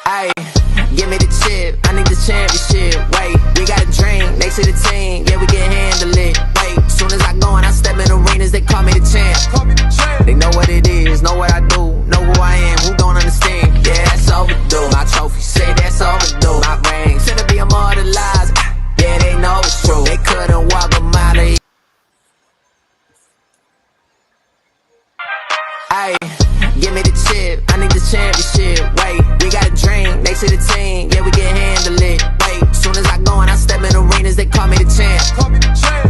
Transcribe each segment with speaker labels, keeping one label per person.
Speaker 1: Ayy, give me the chip, I need the championship. Wait, we got a dream, next to the team, yeah, we can handle it. Wait, soon as I go and I step in arenas, they call me the champ. They know what it is, know what I do, know who I am, who don't understand? Yeah, that's overdue. My trophy say that's overdue. My ring, said to be immortalized. Yeah, they know it's true. They couldn't walk a mile of. Ayy, give me the chip, I need the championship. Wait, we got a dream, next to the team, yeah, we can handle it. Wait, soon as I go and I step in arenas, they call me the champ.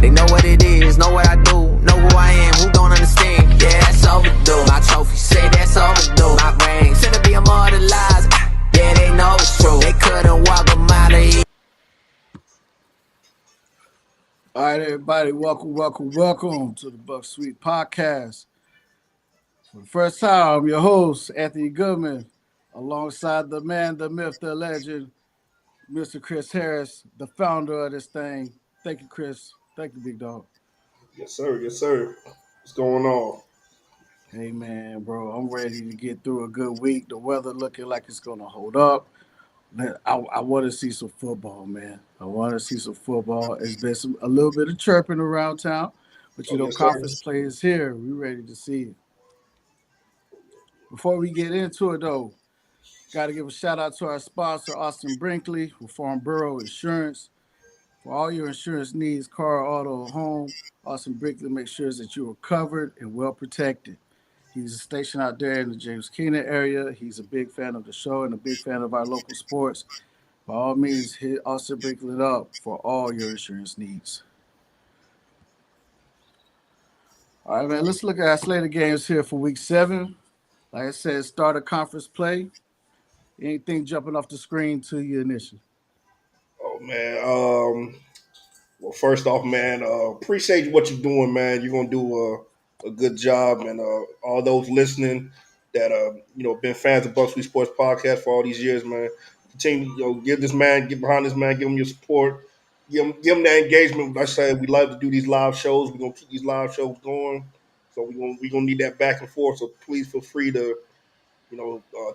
Speaker 1: They know what it is, know what I do, know who I am, who don't understand? Yeah, that's overdue. My trophy say that's overdue. My ring, said to be immortalized. Yeah, they know it's true. They couldn't walk a mile of.
Speaker 2: All right, everybody, welcome to the Buck Sweet Podcast. For the first time, I'm your host, Anthony Goodman, alongside the man, the myth, the legend, Mr. Chris Harris, the founder of this thing. Thank you, Chris. Thank you, big dog.
Speaker 3: Yes, sir. Yes, sir. What's going on?
Speaker 2: Hey, man, bro, I'm ready to get through a good week. The weather looking like it's going to hold up. I want to see some football, man. I want to see some football. It's been a little bit of chirping around town, but
Speaker 3: Oh, yes, sir.
Speaker 2: conference play is here. We ready to see it. Before we get into it, though, got to give a shout out to our sponsor, Austin Brinkley, with Farm Bureau Insurance. For all your insurance needs, car, auto, home, Austin Brinkley makes sure that you are covered and well protected. He's stationed out there in the James Kenan area. He's a big fan of the show and a big fan of our local sports. By all means, hit Austin Brinkley up for all your insurance needs. All right, man, let's look at our slate of games here for week 7. Like I said, start a conference play. Anything jumping off the screen to you initially?
Speaker 3: Oh man. Well, first off, man, appreciate what you're doing, man. You're gonna do a good job, and all those listening that been fans of Bucks We Sports Podcast for all these years, man. Continue, give this man, get behind this man, give him your support, give him that engagement. Like I said, we love to do these live shows. We're gonna keep these live shows going, so we gonna need that back and forth. So please feel free to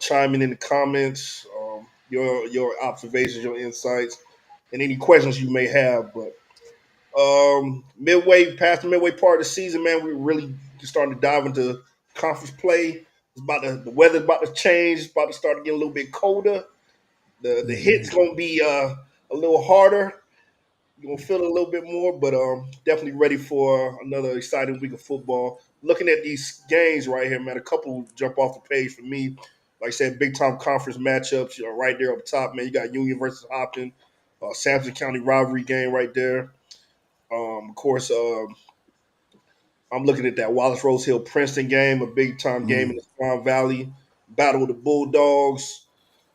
Speaker 3: chime in the comments, your observations, your insights, and any questions you may have. But past the midway part of the season, man, we're really starting to dive into conference play. The weather's about to change. It's about to start to get a little bit colder. The
Speaker 2: Yeah.
Speaker 3: hit's gonna be a little harder. You're gonna feel it a little bit more, but definitely ready for another exciting week of football. Looking at these games right here, man, a couple jump off the page for me. Like I said, big time conference matchups. Right there up top, man. You got Union versus Hopkins, Sampson County rivalry game right there. Of course, I'm looking at that Wallace Rose Hill Princeton game, a big time game in
Speaker 2: Mm.
Speaker 3: the Swan Valley. Battle of the Bulldogs.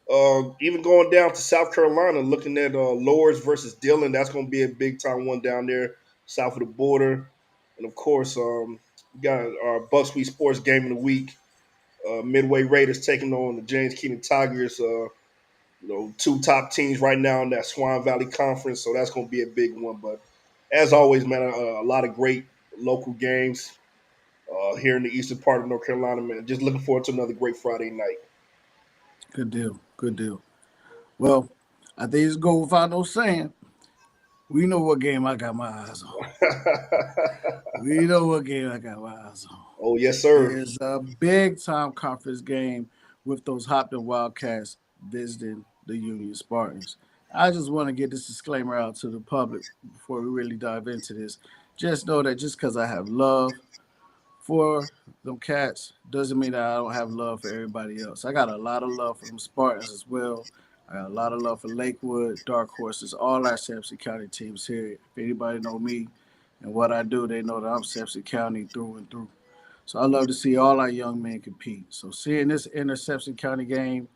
Speaker 3: Even going down to South Carolina, looking at Lourdes versus Dillon, that's going to be a big time one down there south of the border. And of course, we got our Bucksweet Sports Game of the Week. Midway Raiders taking on the James Kenan Tigers. Two top teams right now in that Swan Valley Conference, so that's going to be a big one. But as always, man, a lot of great local games here in the eastern part of North Carolina, man. Just looking forward to another great Friday night.
Speaker 2: Good deal. Good deal. Well, I think it's go without no saying. We know what game I got my eyes on. We know what game I got my eyes on.
Speaker 3: Oh, yes,
Speaker 2: It
Speaker 3: sir.
Speaker 2: is a big time conference game with those Hopton Wildcats visiting the Union Spartans. I just want to get this disclaimer out to the public before we really dive into this. Just know that just because I have love for them cats doesn't mean that I don't have love for everybody else. I got a lot of love for them Spartans as well. I got a lot of love for Lakewood, Dark Horses, all our Sampson County teams here. If anybody know me and what I do, they know that I'm Sampson County through and through. So I love to see all our young men compete. So seeing this Interception County game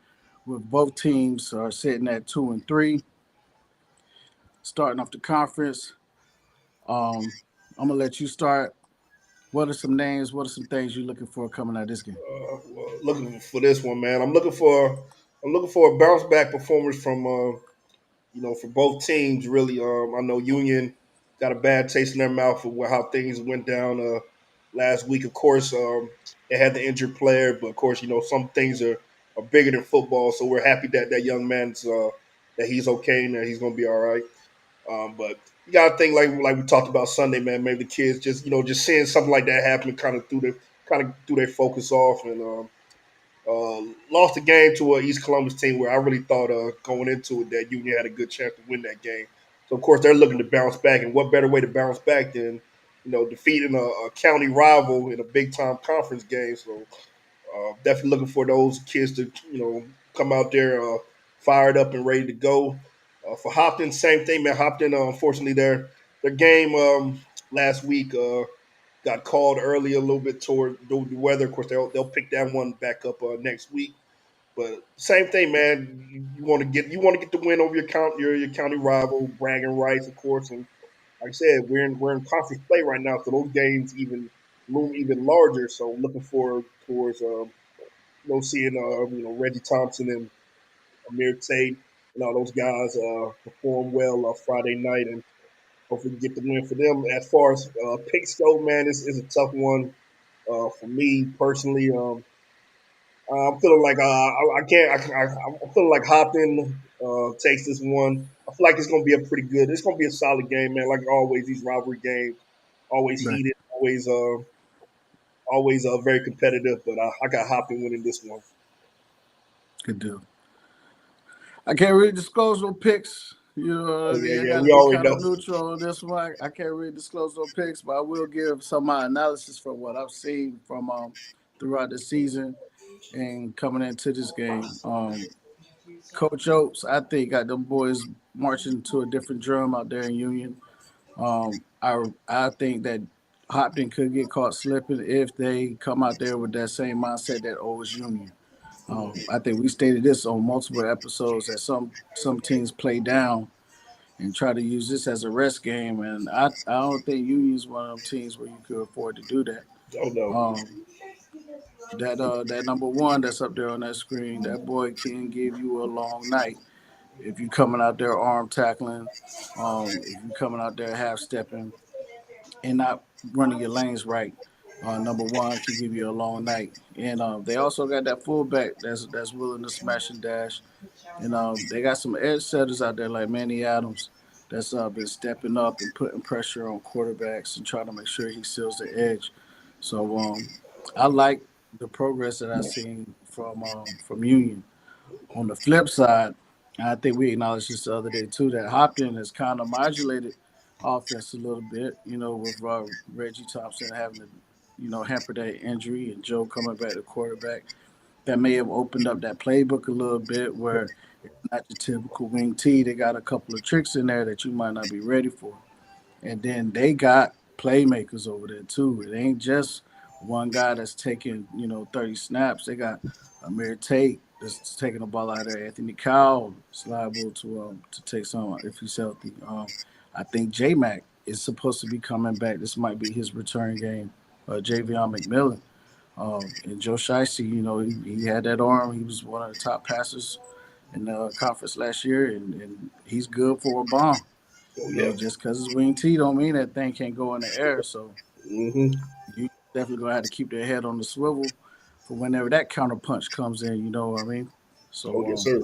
Speaker 2: with both teams are sitting at 2-3, starting off the conference. I'm gonna let you start. What are some names? What are some things you're looking for coming out of this game?
Speaker 3: Well, looking for this one, man. I'm looking for a bounce back performance from for both teams. Really, I know Union got a bad taste in their mouth for how things went down last week. Of course, they had the injured player, but of course, some things are are bigger than football. So we're happy that that young man's that he's okay and that he's going to be all right. But you got to think like we talked about Sunday, man. Maybe the kids just just seeing something like that happen kind of threw their focus off and lost the game to an East Columbus team where I really thought going into it that Union had a good chance to win that game. So of course they're looking to bounce back, and what better way to bounce back than defeating a county rival in a big time conference game. So definitely looking for those kids to come out there fired up and ready to go. For Hopton, same thing, man. Hopton, unfortunately, their game last week got called early a little bit toward the weather. Of course, they'll pick that one back up next week. But same thing, man. You want to get the win over your county rival, bragging rights, of course. And like I said, we're in conference play right now, so those games even loom even larger. So looking forward towards seeing Reggie Thompson and Amir Tate and all those guys perform well Friday night and hopefully get the win for them. As far as picks go, man, this is a tough one for me personally. I'm feeling like I can't. I'm feeling like Hopton takes this one. I feel like it's going to be a pretty good. It's going to be a solid game, man. Like always, these rivalry games always
Speaker 2: Right.
Speaker 3: heated, always very competitive. But I got Hopton winning this one.
Speaker 2: Good deal. I can't really disclose no picks. You know what I
Speaker 3: Oh yeah,
Speaker 2: mean? I
Speaker 3: yeah.
Speaker 2: got to
Speaker 3: We
Speaker 2: be
Speaker 3: already
Speaker 2: kind of
Speaker 3: know.
Speaker 2: neutral on this one. I can't really disclose no picks, but I will give some of my analysis from what I've seen from throughout the season and coming into this game. Coach Oates, I think, got them boys marching to a different drum out there in Union. I think that Hopton could get caught slipping if they come out there with that same mindset that owes Union. I think we stated this on multiple episodes that some teams play down and try to use this as a rest game, and I don't think Union's one of them teams where you could afford to do that.
Speaker 3: Oh no.
Speaker 2: Um, that number one that's up there on that screen, that boy can give you a long night if you coming out there arm tackling, if you coming out there half stepping and not running your lanes right. Number one can give you a long night, and they also got that fullback that's willing to smash and dash. And they got some edge setters out there like Manny Adams that's been stepping up and putting pressure on quarterbacks and trying to make sure he seals the edge. So I like the progress that I've seen from Union. On the flip side, I think we acknowledged this the other day too that Hopkins has kind of modulated offense a little bit. With Reggie Thompson having to hamper that injury and Joe coming back to quarterback that may have opened up that playbook a little bit where it's not your typical wing T. They got a couple of tricks in there that you might not be ready for. And then they got playmakers over there too. It ain't just one guy that's taking, 30 snaps. They got Amir Tate that's taking the ball out there. Anthony Cowell is liable to take some if he's healthy. I think J Mac is supposed to be coming back. This might be his return game. Javion McMillan. And Joe Shiesty, he had that arm. He was one of the top passers in the conference last year, and he's good for a bomb.
Speaker 3: Oh yeah.
Speaker 2: Just because it's wing T don't mean that thing can't go in the air. So
Speaker 3: Mm-hmm.
Speaker 2: you definitely gonna have to keep their head on the swivel for whenever that counter punch comes in. You know what I mean?
Speaker 3: Oh
Speaker 2: So
Speaker 3: yes, sir.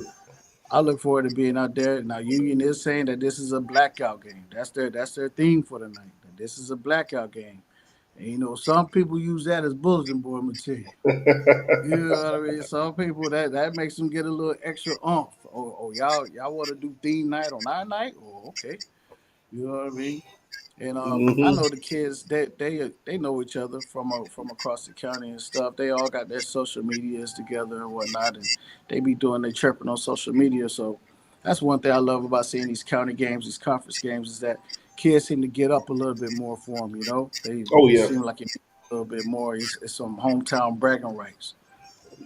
Speaker 2: I look forward to being out there. Now Union is saying that this is a blackout game. That's their theme for the night. That this is a blackout game. And some people use that as bulletin board material. You know what I mean? Some people that makes them get a little extra oomph. Oh, y'all want to do theme night on our night? Oh, okay. You know what I mean? And I
Speaker 3: Mm-hmm.
Speaker 2: know the kids they know each other from across the county and stuff. They all got their social medias together and whatnot, and they be doing their chirping on social media. So that's one thing I love about seeing these county games, these conference games, is that kids seem to get up a little bit more for them. They
Speaker 3: Oh
Speaker 2: it
Speaker 3: yeah.
Speaker 2: seems like it a little bit more. It's some hometown bragging rights.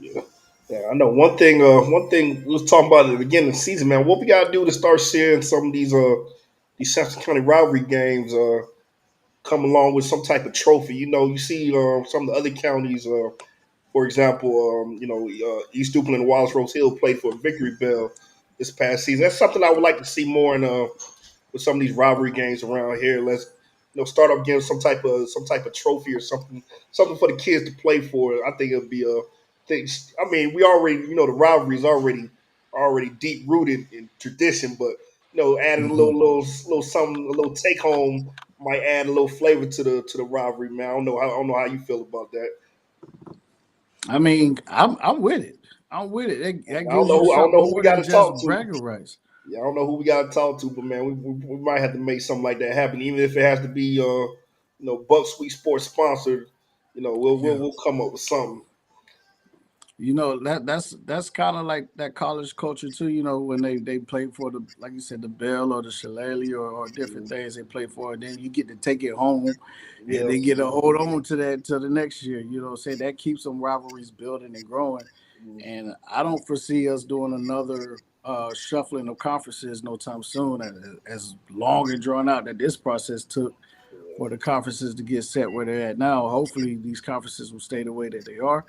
Speaker 3: Yeah. Yeah, I know one thing. One thing we was talking about at the beginning of the season, man. What we gotta do to start seeing some of these Central County rivalry games come along with some type of trophy. You see some of the other counties. For example, East Duplin and Wallace Rose Hill played for a Victory Bell this past season. That's something I would like to see more in with some of these rivalry games around here. Let's start off getting some type of trophy or something for the kids to play for. I think it'll be things. I mean, we already, the rivalry is already deep rooted in tradition, but adding a
Speaker 2: Hmm.
Speaker 3: little something, a little take home might add a little flavor to the rivalry, man. I don't know how you feel about that.
Speaker 2: I mean, I'm with it. I'm with it. That
Speaker 3: I don't
Speaker 2: gives
Speaker 3: know
Speaker 2: you
Speaker 3: who I don't know
Speaker 2: something
Speaker 3: who we
Speaker 2: more
Speaker 3: got
Speaker 2: than
Speaker 3: to
Speaker 2: just
Speaker 3: talk to.
Speaker 2: bragging rights.
Speaker 3: Yeah, I don't know who we got to talk to, but man, we might have to make something like that happen, even if it has to be Buck Sweet Sports sponsored.
Speaker 2: Yeah.
Speaker 3: We'll come up with something.
Speaker 2: That's kind of like that college culture too. When they play for the, like you said, the bell or the shillelagh or different things they play for, and then you get to take it home, and
Speaker 3: Yeah,
Speaker 2: they get to hold on to that till the next year. Say that keeps some rivalries building and growing. And I don't foresee us doing another shuffling of conferences no time soon, as long and drawn out that this process took for the conferences to get set where they're at now. Hopefully, these conferences will stay the way that they are,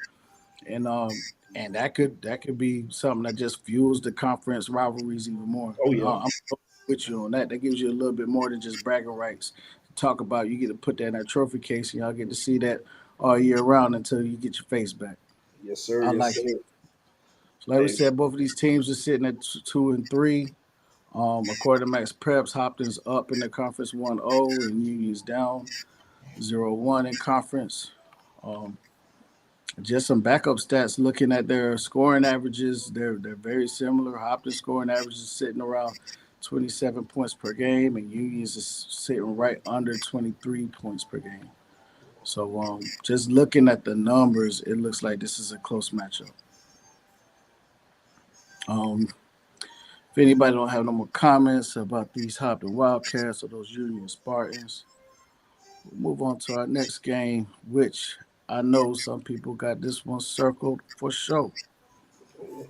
Speaker 2: and that could be something that just fuels the conference rivalries even more.
Speaker 3: oh yeah,
Speaker 2: I'm with you on that. That gives you a little bit more than just bragging rights to talk about. You get to put that in that trophy case, and y'all get to see that all year round until you get your face back.
Speaker 3: yes sir,
Speaker 2: I
Speaker 3: yes
Speaker 2: like
Speaker 3: sir.
Speaker 2: it. So like we
Speaker 3: Hey,
Speaker 2: said, both of these teams are sitting at 2 and 3. According to Max Preps, Hopkins up in the conference 1-0, and Union's down 0-1 in conference. Um, just some backup stats. Looking at their scoring averages, they're very similar. Hopkins scoring averages is sitting around 27 points per game, and Union's is sitting right under 23 points per game. So just looking at the numbers, it looks like this is a close matchup. Um, if anybody don't have no more comments about these Hopkins Wildcats or those Union Spartans, we'll move on to our next game, which I know some people got this one circled for sure.
Speaker 3: oh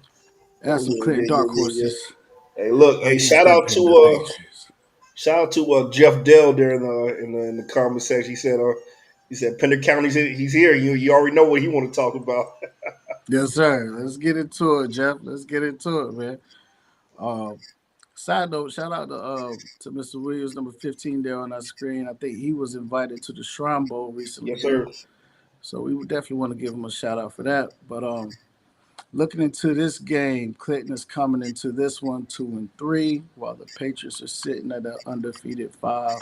Speaker 2: That's some
Speaker 3: yeah,
Speaker 2: Clinton
Speaker 3: yeah,
Speaker 2: dark
Speaker 3: yeah, yeah, yeah.
Speaker 2: horses
Speaker 3: Hey, look, hey,
Speaker 2: against them Pender Patriots.
Speaker 3: shout out to Jeff Dell there in the comment section. He said Pender County's he's here. You already know what he want to talk about.
Speaker 2: Yes, sir. Let's get into it, Jeff. Let's get into it, man. Uh, Side note, shout out to Mr. Williams, number 15 there on our screen. I think he was invited to the Shrine Bowl recently
Speaker 3: Yes
Speaker 2: there.
Speaker 3: sir.
Speaker 2: So we would definitely want to give him a shout out for that. But looking into this game, Clinton is coming into this one 2-3, while the Patriots are sitting at an undefeated 5-0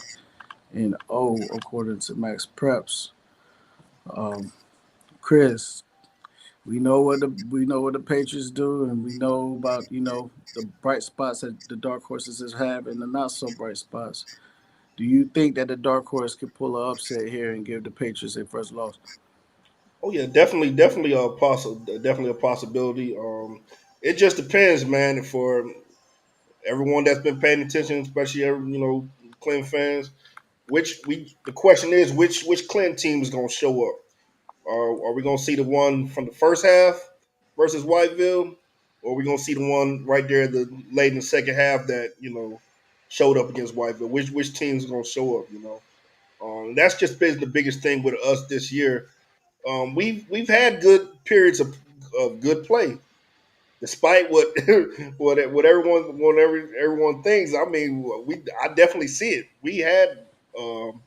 Speaker 2: according to Max Preps. Um, Chris, we know what the Patriots do, and we know about the bright spots that the dark horses have and the not so bright spots. Do you think that the dark horse could pull an upset here and give the Patriots their first loss?
Speaker 3: Oh yeah, definitely a possibility. It just depends, man. For everyone that's been paying attention, especially Clinton fans, the question is which Clinton team is going to show up? Are we going to see the one from the first half versus Whiteville, or are we going to see the one right there late in the second half that showed up against Whiteville? Which team is going to show up? That's just been the biggest thing with us this year. We've had good periods of good play, despite what everyone thinks. I mean, I definitely see it. We had um,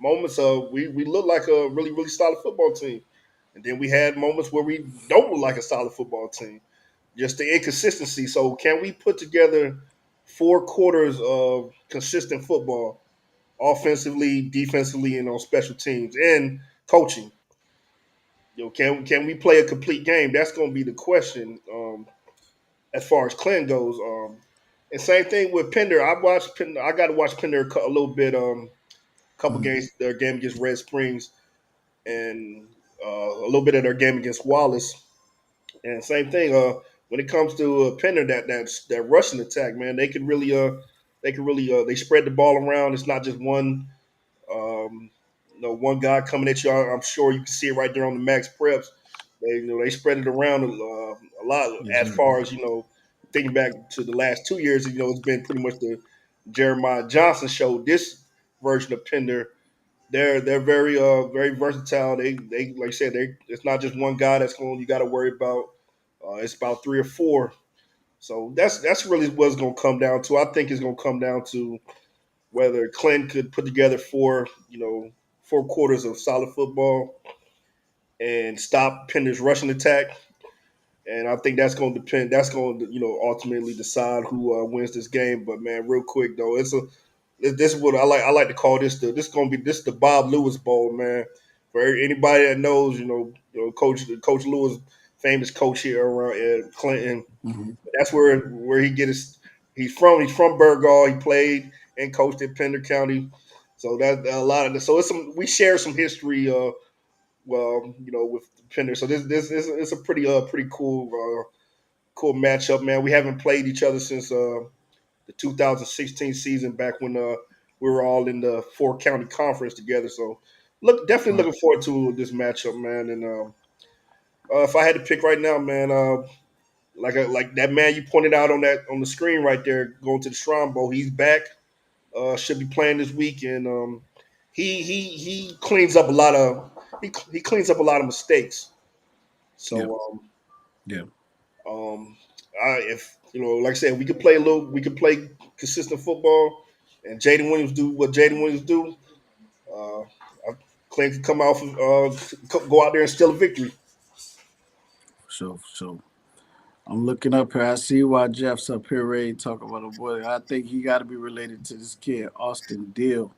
Speaker 3: moments of we look like a really really solid football team, and then we had moments where we don't look like a solid football team. Just the inconsistency. So can we put together 4 quarters of consistent football, offensively, defensively, and on special teams and coaching? Can we play a complete game? That's going to be the question. As far as Clinton goes. And same thing with Pender. I got to watch Pender a little bit. Couple
Speaker 2: Mhm.
Speaker 3: games, their game against Red Springs, and a little bit of their game against Wallace. And same thing. When it comes to Pender, that rushing attack, man, they spread the ball around. It's not just um, one guy coming at you. I'm sure you can see it right there on the max preps. They spread it around a lot.
Speaker 2: Yes,
Speaker 3: As
Speaker 2: sir.
Speaker 3: far as thinking back to the last 2 years, it's been pretty much the Jeremiah Johnson show. This version of Pender, they're very versatile. They like I said, it's not just one guy that's going you got to worry about. It's about 3 or 4. So that's really what it's going to come down to. I think it's going to come down to whether Clinton could put together 4 quarters of solid football and stop Pender's rushing attack, and I think that's going to depend. That's going to ultimately decide who wins this game. But man, real quick though, this is what I like. I like to call this going to be the Bob Lewis Bowl, man. For anybody that knows, Coach Lewis, famous coach here around at Clinton.
Speaker 2: Hmm.
Speaker 3: That's where he get his. He's from. He's from Burgaw. He played and coached at Pender County. So that a lot of this. So we share some history. Well, with Pender. So this is it's a pretty cool matchup, man. We haven't played each other since the 2016 season, back when we were all in the 4 county conference together. So definitely
Speaker 2: Right.
Speaker 3: looking forward to this matchup, man. And if I had to pick right now, man, like that man you pointed out on the screen right there, going to the Shrine Bowl, he's back. Should be playing this week, and he cleans up a lot of he cleans up a lot of mistakes.
Speaker 2: Yeah.
Speaker 3: So
Speaker 2: Yeah.
Speaker 3: um, if like I said, we could play consistent football, and Jaden Williams do what Jaden Williams do. Uh, Clint can come out go out there and steal a victory.
Speaker 2: So I'm looking up here. I see why Jeff's up here ready to talk about a boy. I think he got to be related to this kid, Austin Deal.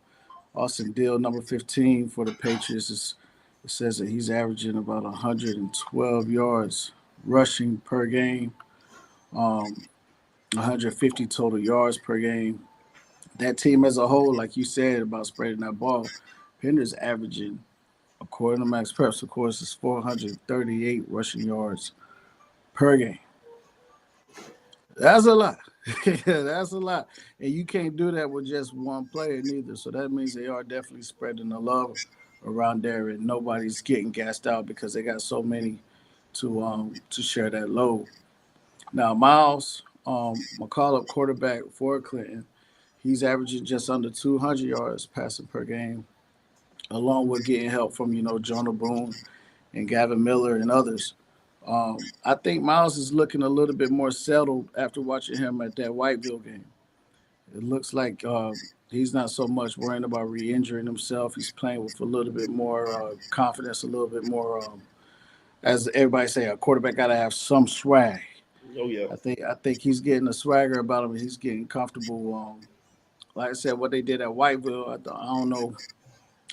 Speaker 2: Austin Deal, number 15 for the Patriots. It says that he's averaging about 112 yards rushing per game, 150 total yards per game. That team as a whole, like you said about spreading that ball, Pender's averaging, according to Max Preps, of course, is 438 rushing yards per game. That's a lot. That's a lot. And you can't do that with just one player neither. So that means they are definitely spreading the love around there and nobody's getting gassed out because they got so many to share that load. Now Miles, McCullough, quarterback for Clinton, he's averaging just under 200 yards passing per game, along with getting help from, Jonah Boone and Gavin Miller and others. I think Miles is looking a little bit more settled after watching him at that Whiteville game. It looks like he's not so much worrying about re-injuring himself. He's playing with a little bit more confidence, a little bit more, as everybody say, a quarterback got to have some swag.
Speaker 3: Oh yeah,
Speaker 2: I think he's getting a swagger about him. He's getting comfortable. Like I said, what they did at Whiteville, I don't know.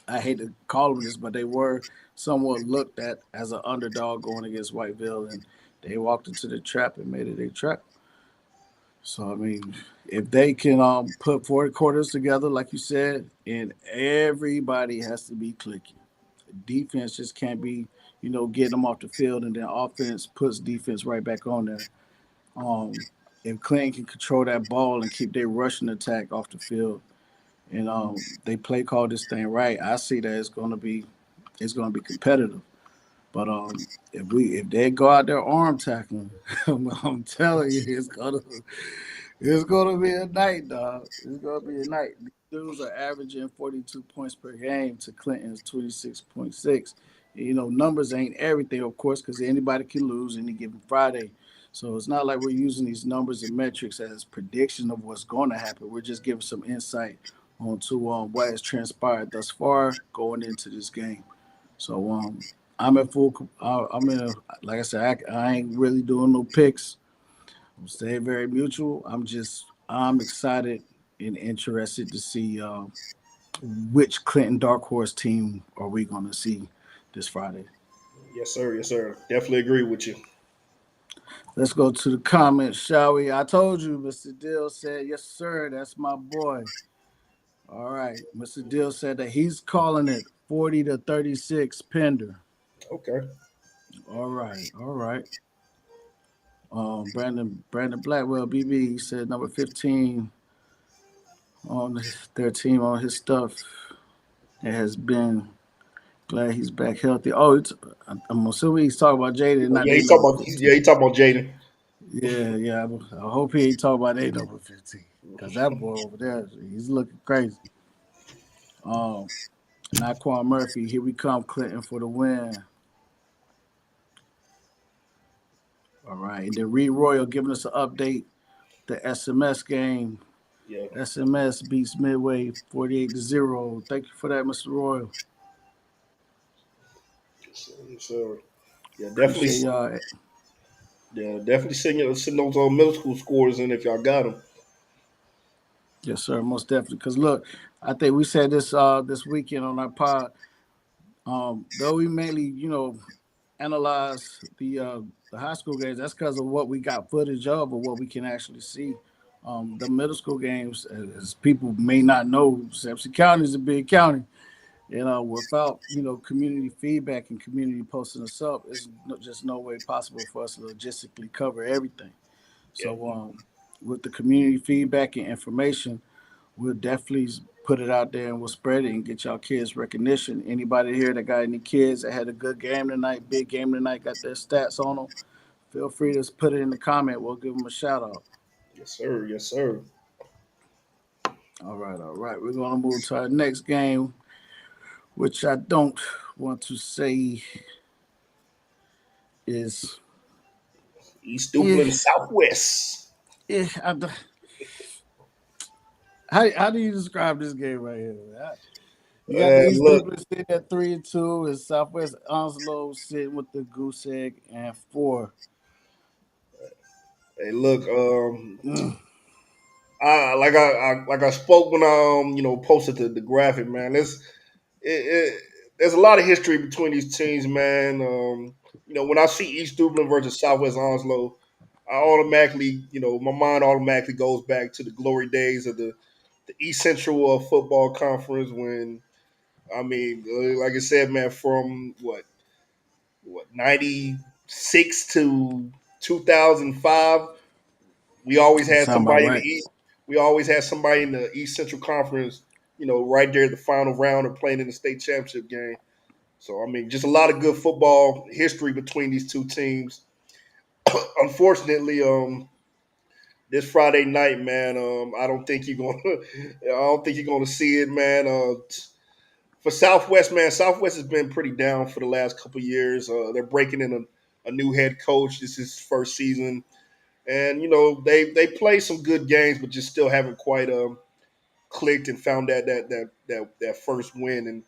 Speaker 2: I hate to call them this, but they were somewhat looked at as an underdog going against Whiteville, and they walked into the trap and made it a trap. So I mean, if they can put 4 quarters together, like you said, and everybody has to be clicking. Defense just can't be, getting them off the field, and then offense puts defense right back on there. Um, if Clinton can control that ball and keep their rushing attack off the field, and they play call this thing right, I see that it's gonna be competitive. But if they go out there arm tackling, I'm telling you, it's gonna be a night, dog. It's gonna be a night. These dudes are averaging 42 points per game to Clinton's 26.6. Numbers ain't everything, of course, because anybody can lose any given Friday. So it's not like we're using these numbers and metrics as prediction of what's going to happen. We're just giving some insight onto what has transpired thus far going into this game. So I'm at full. I'm in a, like I said, I ain't really doing no picks. I'm staying very mutual. I'm excited and interested to see which Clinton Dark Horse team are we going to see this Friday.
Speaker 3: yes sir, yes sir. Definitely agree with you.
Speaker 2: Let's go to the comments, shall we? I told you, Mr. Dill said, yes, sir. That's my boy. All right. Mr. Dill said that he's calling it 40-36 Pender.
Speaker 3: Okay.
Speaker 2: All right. All right. Brandon Blackwell, BB, said number 15 on their team on his stuff. It has been glad he's back healthy. Oh, I'm assuming he's talking about Jaden, not
Speaker 3: Yeah,
Speaker 2: their number 15.
Speaker 3: he talking about Jaden.
Speaker 2: Yeah, yeah. I hope he ain't talking about their number 15 because that boy over there, he's looking crazy. Um, Naquan Murphy, here we come, Clinton for the win. All right, and then Reed Royal giving us an update. The SMS game.
Speaker 3: Yeah.
Speaker 2: SMS beats Midway 48-0. Thank you for that, Mr. Royal.
Speaker 3: Yes, sir. Yeah, definitely.
Speaker 2: Appreciate y'all.
Speaker 3: Yeah, definitely send those middle school scores in if y'all got them.
Speaker 2: Yes, sir, most definitely. Because look, I think we said this weekend on our pod. Though we mainly analyze the high school games, that's because of what we got footage of or what we can actually see. The middle school games, as people may not know, Sampson County is a big county. Without community feedback and community posting us up, just no way possible for us to logistically cover everything. So with the community feedback and information, we'll definitely put it out there and we'll spread it and get y'all kids recognition. Anybody here that got any kids that had a good game tonight, big game tonight, got their stats on them, feel free to put it in the comment. We'll give them a shout out.
Speaker 3: Yes, sir. Yes, sir.
Speaker 2: All right, all right. We're gonna move to our next game, which I don't want to say is
Speaker 3: East
Speaker 2: yeah,
Speaker 3: Duplin Southwest.
Speaker 2: yeah. How do you describe this game right here? You got the East
Speaker 3: Look,
Speaker 2: Duplin sitting at 3-2, and Southwest Onslow sitting with the goose egg and 4.
Speaker 3: hey, look.
Speaker 2: Mm.
Speaker 3: I spoke when I posted the graphic, man. It, there's a lot of history between these teams, man. When I see East Dublin versus Southwest Onslow, I automatically, my mind automatically goes back to the glory days of the East Central Football Conference when, like I said, man, from what 96 to 2005, we always
Speaker 2: That
Speaker 3: had
Speaker 2: sound about
Speaker 3: somebody in the
Speaker 2: right.
Speaker 3: East. We always had somebody in the East Central Conference, right there at the final round or playing in the state championship game. So just a lot of good football history between these two teams. Unfortunately, this Friday night, man, I don't think you're gonna, I don't think you're gonna see it, man. For Southwest, man, Southwest has been pretty down for the last couple of years. They're breaking in a new head coach. This is his first season, and they play some good games, but just still haven't quite clicked and found that first win. And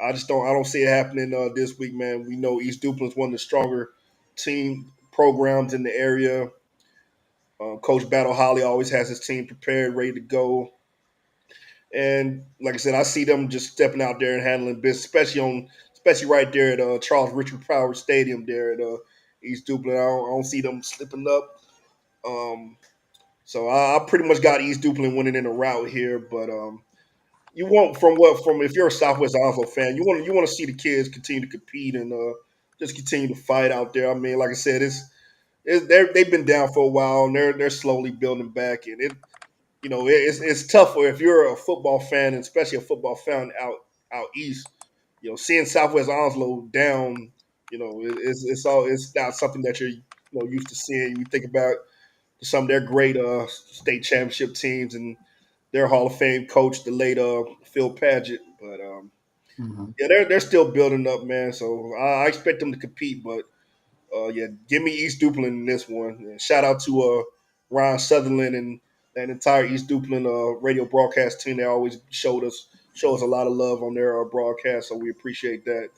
Speaker 3: I don't see it happening this week, man. We know East Duplin's one of the stronger team programs in the area. Coach Battle Holly always has his team prepared, ready to go. And like I said, I see them just stepping out there and handling business, especially right there at Charles Richard Power Stadium there at East Duplin. I don't see them slipping up. Um, so I pretty much got East Duplin winning in a route here, but you want from if you're a Southwest Onslow fan, you want to see the kids continue to compete and just continue to fight out there. Like I said, they've been down for a while and they're slowly building back, and it's tough if you're a football fan, and especially a football fan out east. Seeing Southwest Onslow down, it's not something that you're used to seeing. You think about some of their great state championship teams and their Hall of Fame coach, the late Phil Paget. But
Speaker 2: Hmm.
Speaker 3: yeah, they're still building up, man. So I expect them to compete. But yeah, give me East Duplin in this one. And shout out to Ron Sutherland and that entire East Duplin radio broadcast team. They always show us a lot of love on their broadcast, so we appreciate that.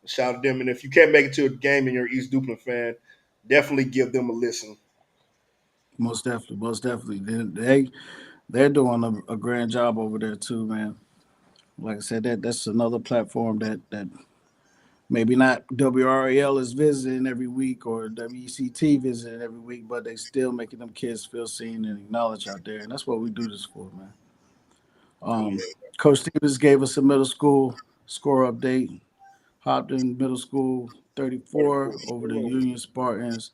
Speaker 3: Shout out to them. And if you can't make it to a game and you're an East Duplin fan, definitely give them a listen.
Speaker 2: Most definitely, most definitely. They're doing a grand job over there too, man. Like I said, that's another platform that maybe not WRAL is visiting every week or WECT visiting every week, but they still making them kids feel seen and acknowledged out there, and that's what we do this for, man. Um,
Speaker 3: Yeah,
Speaker 2: Coach Stevens gave us a middle school score update. Hopton Middle School 34 over the
Speaker 3: 34.
Speaker 2: Union Spartans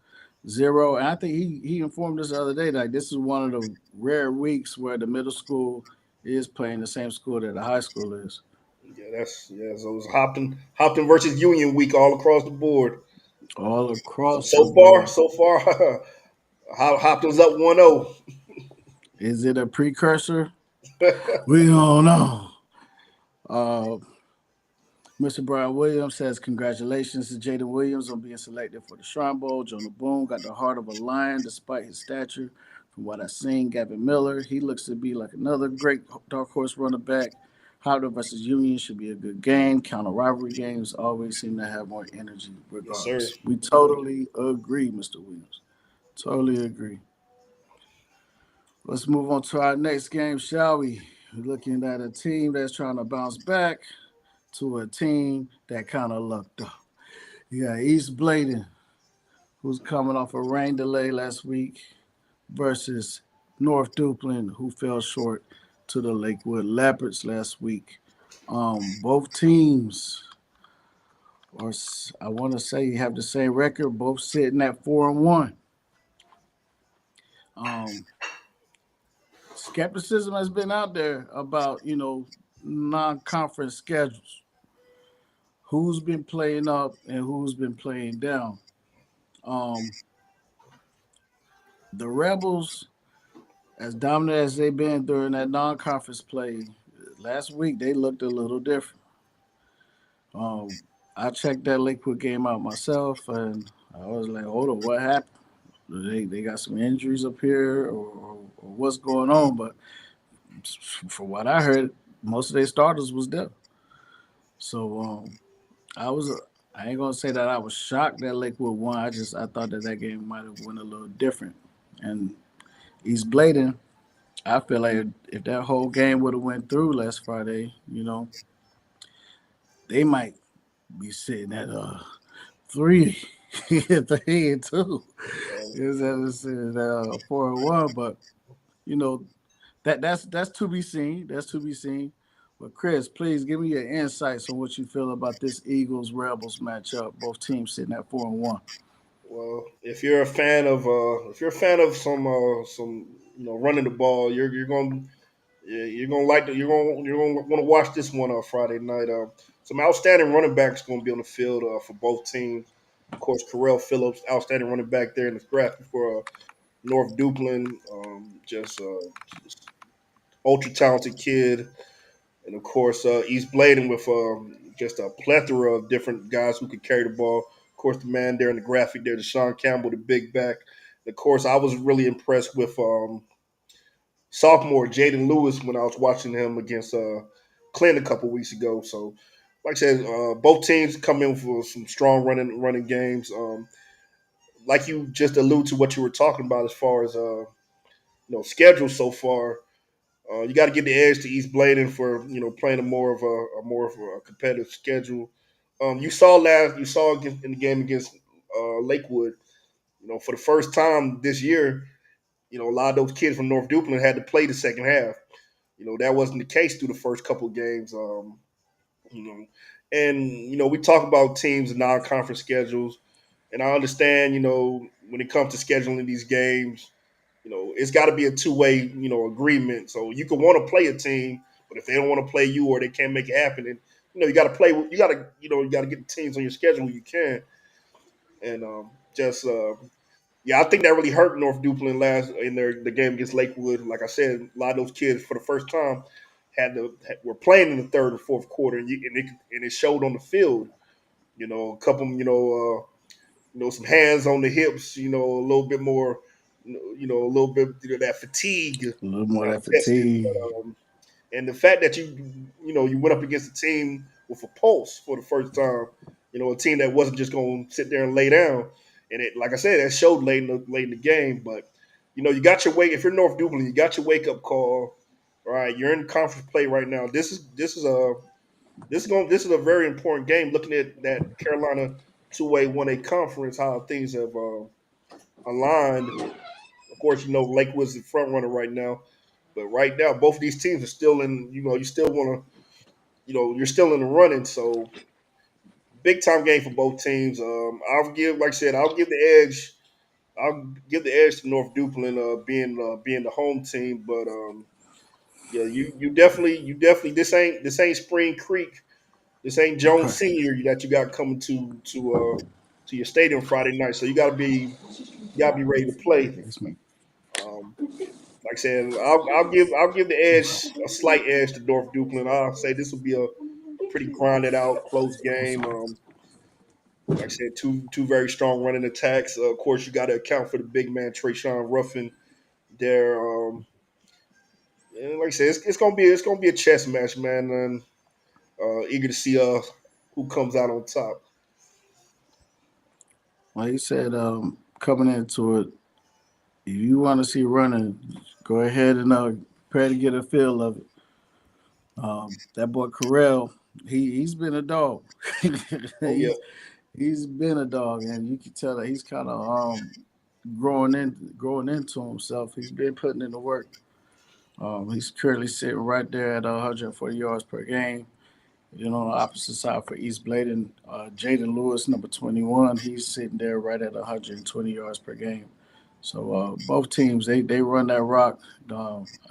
Speaker 2: 0. And I think he informed us the other day that this is one of the rare weeks where the middle school is playing the same school that the high school is.
Speaker 3: So it was Hopton versus Union week all across the board.
Speaker 2: All
Speaker 3: So
Speaker 2: across the
Speaker 3: so far,
Speaker 2: board.
Speaker 3: so far, Hopton's up 1-0.
Speaker 2: Is it a precursor? We don't know. Uh, Mr. Brian Williams says, congratulations to Jaden Williams on being selected for the Shrine Bowl. Jonah Boone got the heart of a lion despite his stature. From what I've seen, Gavin Miller, he looks to be like another great dark horse running back. Howder versus Union should be a good game. Counter rivalry games always seem to have more energy
Speaker 3: Yes, sir.
Speaker 2: regardless. We totally agree, Mr. Williams. Totally agree. Let's move on to our next game, shall we? We're looking at a team that's trying to bounce back to a team that kind of lucked up. You got East Bladen, who's coming off a rain delay last week, versus North Duplin, who fell short to the Lakewood Leopards last week. Both teams are, I want to say, have the same record, both sitting at 4-1. Um, Skepticism has been out there about non-conference schedules, who's been playing up and who's been playing down. Um, the Rebels, as dominant as they've been during that non-conference play, last week they looked a little different. Um, I checked that Lakewood game out myself, and I was like, "Hold on, what happened? They got some injuries up here, or what's going on?" But from what I heard, most of their starters was there. So I was I ain't gonna say that I was shocked that Lakewood won. I thought that game might have went a little different. And East Bladen, I feel like if that whole game would have went through last Friday, they might be sitting at 3, 3-2 instead of sitting at 4-1. But you know that's to be seen. That's to be seen. But Chris, please give me your insights on what you feel about this Eagles Rebels matchup. Both teams sitting at 4-1.
Speaker 3: Well, if you're a fan of some running the ball, you're gonna like the, you're gonna want to watch this one on Friday night. Some outstanding running backs going to be on the field for both teams. Of course, Carell Phillips, outstanding running back there in the graphic for North Duplin, just ultra talented kid, and of course East Bladen with just a plethora of different guys who could carry the ball. Of course, the man there in the graphic there, Deshaun Campbell, the big back. And of course, I was really impressed with sophomore Jaden Lewis when I was watching him against Clint a couple weeks ago. So, like I said, both teams come in for some strong running games. Like you just allude to what you were talking about as far as schedule so far. You got to give the edge to East Bladen for playing a more of a competitive schedule. You saw in the game against Lakewood. For the first time this year, a lot of those kids from North Duplin had to play the second half. That wasn't the case through the first couple of games. You know, and we talk about teams and non-conference schedules, and I understand when it comes to scheduling these games, it's got to be a two-way agreement. So you can want to play a team, but if they don't want to play you or they can't make it happen, then you got to play. You got to get the teams on your schedule you can, and just yeah, I think that really hurt North Duplin last in the game against Lakewood. Like I said, a lot of those kids for the first time were playing in the third or fourth quarter, and it showed on the field. A couple, some hands on the hips. A little bit more, a little bit that fatigue
Speaker 2: A little more of that
Speaker 3: tested.
Speaker 2: fatigue.
Speaker 3: And the fact that you went up against a team with a pulse for the first time, a team that wasn't just going to sit there and lay down. And it, like I said, that showed late in the game. But you got your wake. If you're North Dublin, you got your wake up call. All right, you're in conference play right now. This is a very important game. Looking at that Carolina 2A 1A conference, how things have aligned. Of course, Lakewood's the front runner right now. But right now, both of these teams are still in. You still want to. You're still in the running. So big time game for both teams. Like I said, I'll give the edge to North Duplin, being the home team. But yeah, you definitely this ain't Spring Creek. This ain't Jones
Speaker 2: Right.
Speaker 3: Senior that you got coming to your stadium Friday night. So you gotta be ready to play.
Speaker 2: It's me.
Speaker 3: Um, like I said, I'll give the edge a slight edge to North Duplin. I'll say this will be a pretty grinded out close
Speaker 2: I'm
Speaker 3: game.
Speaker 2: sorry.
Speaker 3: Like I said, two very strong running attacks. Of course, you got to account for the big man Trayshawn Ruffin there. And like I said, it's gonna be a chess match, man. And eager to see who comes out on top.
Speaker 2: Like you said, coming into it, If you want to see running, go ahead and prepare to get a feel of it. That boy Carell, he's been a dog.
Speaker 3: Oh yeah,
Speaker 2: He's been a dog, and you can tell that he's kind of growing into himself. He's been putting in the work. He's currently sitting right there at 140 yards per game. You know, on the opposite side for East Bladen, Jaden Lewis, number 21, he's sitting there right at 120 yards per game. So both teams, they run that rock.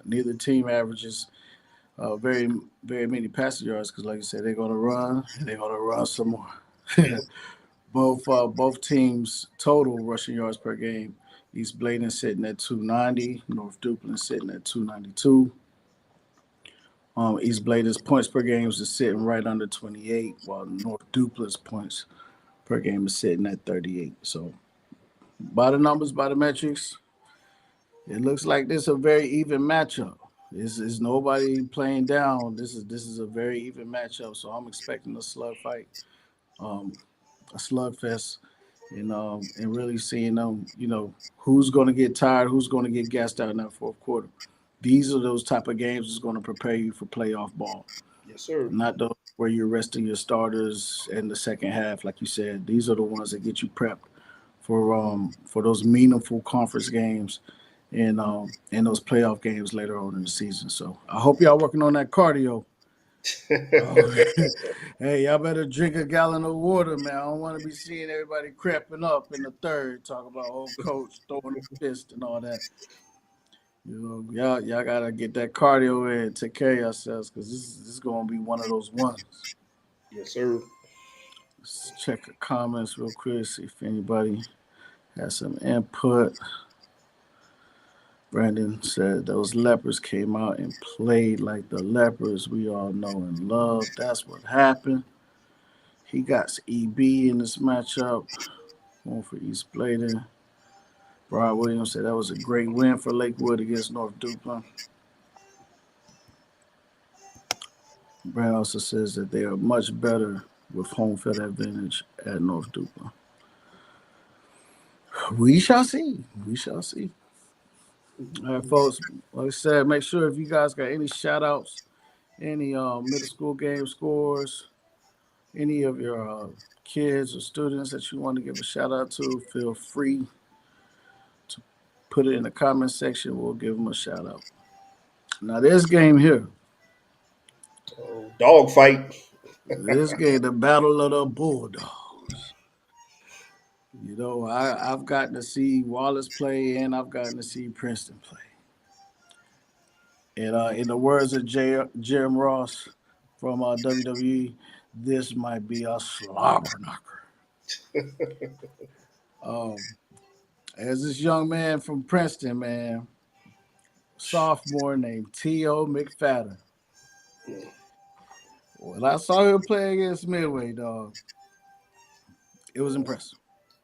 Speaker 2: Neither team averages very many passing yards because, like you said, they're gonna run and they're gonna run some more.
Speaker 3: yeah,
Speaker 2: Both teams total rushing yards per game. East Bladen sitting at 290, North Duplin sitting at 292. East Bladen's points per game is sitting right under 28, while North Duplin's points per game is sitting at 38. So, by the numbers, by the metrics, it looks like this is a very even matchup. This is nobody playing down. This is a very even matchup. So I'm expecting a slug fight, um, a slugfest, and really seeing who's going to get tired, who's going to get gassed out in that fourth quarter. These are those type of games that's going to prepare you for playoff ball.
Speaker 3: yes sir.
Speaker 2: Not those where you're resting your starters in the second half, like you said. These are the ones that get you prepped for those meaningful conference games and those playoff games later on in the season. So I hope y'all working on that cardio. Oh, hey, y'all better drink a gallon of water, man. I don't want to be seeing everybody cramping up in the third, talking about old coach throwing a fist and all that. You know, y'all gotta get that cardio in, take care of yourselves, because this is gonna be one of those ones.
Speaker 3: Yes sir.
Speaker 2: Let's check the comments real quick, see if anybody has some input. Brandon said those lepers came out and played like the lepers we all know and love. That's what happened. He got EB in this matchup. Going for East Bladen. Brian Williams said that was a great win for Lakewood against North Duplin. Brad also says that they are much better with home field advantage at North Duplin. We shall see. We shall see. All right, folks. Like I said, make sure if you guys got any shout outs, any middle school game scores, any of your kids or students that you want to give a shout out to, feel free to put it in the comment section. We'll give them a shout out. Now, this game here,
Speaker 3: Dog fight.
Speaker 2: this game, the Battle of the Bulldogs. You know, I've gotten to see Wallace play and I've gotten to see Princeton play. And in the words of Jim Ross from WWE, this might be a slobber knocker. Um, as this young man from Princeton, man, sophomore named T.O. McFadden. When I saw him play against Midway, dog, it was impressive.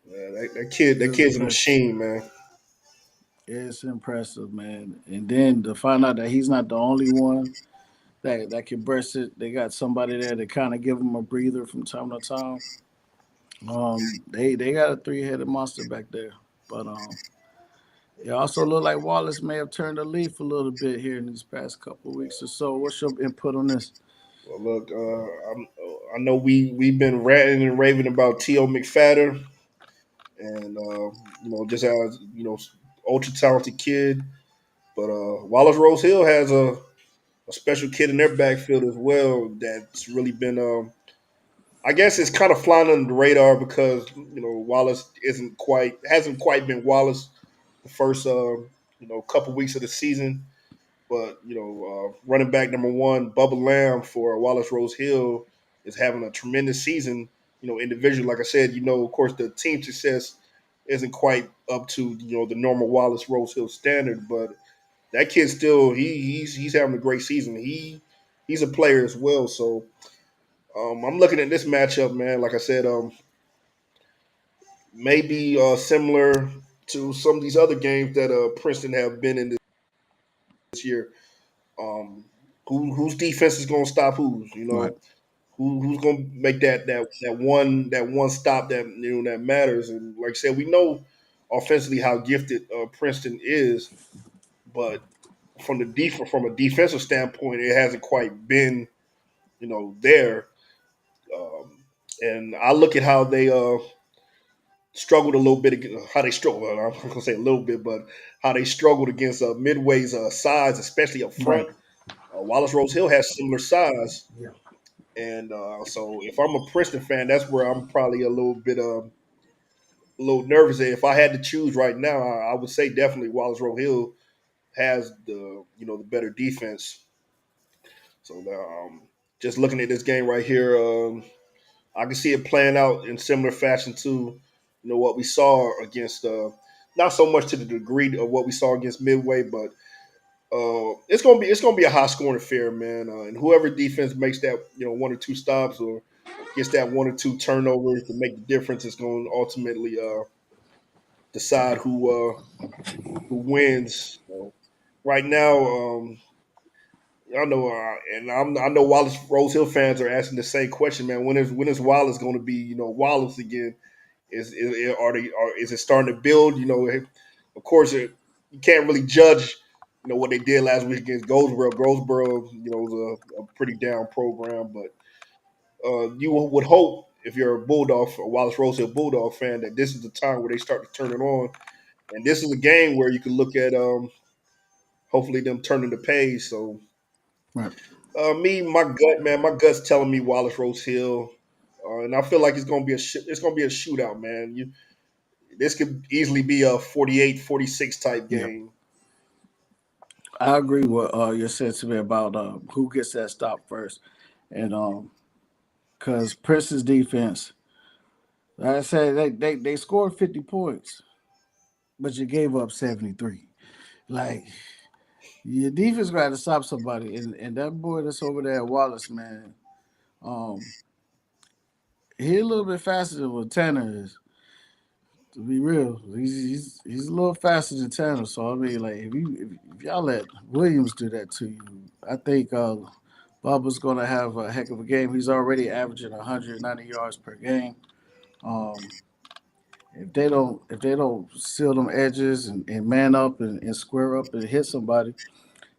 Speaker 3: Man, that
Speaker 2: It
Speaker 3: that
Speaker 2: was
Speaker 3: kid's a
Speaker 2: impressive.
Speaker 3: machine, man.
Speaker 2: It's impressive, man. And then to find out that he's not the only one that can burst it, they got somebody there to kind of give him a breather from time to time. They got a three-headed monster back there, but it also looked like Wallace may have turned a leaf a little bit here in these past couple of weeks or so. What's your input on this?
Speaker 3: Well, look, I know we've been ranting and raving about T.O. McFadden, and just as ultra talented kid. But Wallace Rose Hill has a special kid in their backfield as well that's really been I guess it's kind of flying under the radar because Wallace hasn't quite been Wallace the first couple weeks of the season. But running back number one, Bubba Lamb for Wallace Rose Hill is having a tremendous season. Individually, like I said, of course, the team success isn't quite up to the normal Wallace Rose Hill standard, but that kid still he's having a great season. He's a player as well. So I'm looking at this matchup, man. Like I said, maybe similar to some of these other games that Princeton have been in this year. Um, whose defense is going to stop whose?
Speaker 2: Right.
Speaker 3: Who's going to make that one stop that that matters? And like I said, we know offensively how gifted Princeton is, but from a defensive standpoint, it hasn't quite been there. Um, and I look at how they struggled a little bit. How they struggled. Well, I'm not gonna say a little bit, but how they struggled against Midway's size, especially up front.
Speaker 2: Right.
Speaker 3: Wallace Rose Hill has similar size,
Speaker 2: Yeah.
Speaker 3: and so if I'm a Princeton fan, that's where I'm probably a little nervous. If I had to choose right now, I would say definitely Wallace Rose Hill has the better defense. So just looking at this game right here, I can see it playing out in similar fashion to what we saw against not so much to the degree of what we saw against Midway, but it's gonna be a high scoring affair, man. And whoever defense makes that one or two stops or gets that one or two turnovers to make the difference is going to ultimately decide who wins. So right now, I know, I know Wallace Rose Hill fans are asking the same question, man. When is Wallace going to be Wallace again? Is it starting to build? Of course, you can't really judge what they did last week against Goldsboro. Goldsboro, was a pretty down program, but you would hope if you're a Bulldog, a Wallace Rose Hill Bulldog fan, that this is the time where they start to turn it on, and this is a game where you can look at hopefully them turning the page. So
Speaker 2: Right.
Speaker 3: my gut, man, my gut's telling me Wallace Rose Hill, and I feel like it's gonna be a shootout, man. This could easily be a 48-46 type
Speaker 2: Yeah.
Speaker 3: game.
Speaker 2: I agree with your sentiment about who gets that stop first, and because Princeton's defense, like I said, they scored 50 points, but you gave up 73. Like your defense got to stop somebody, and that boy that's over there at Wallace, man, um, he a little bit faster than what Tanner is. To be real, he's a little faster than Tanner. So I mean, like if y'all let Williams do that to you, I think Bubba's gonna have a heck of a game. He's already averaging 190 yards per game. Um, if they don't seal them edges and man up and square up and hit somebody,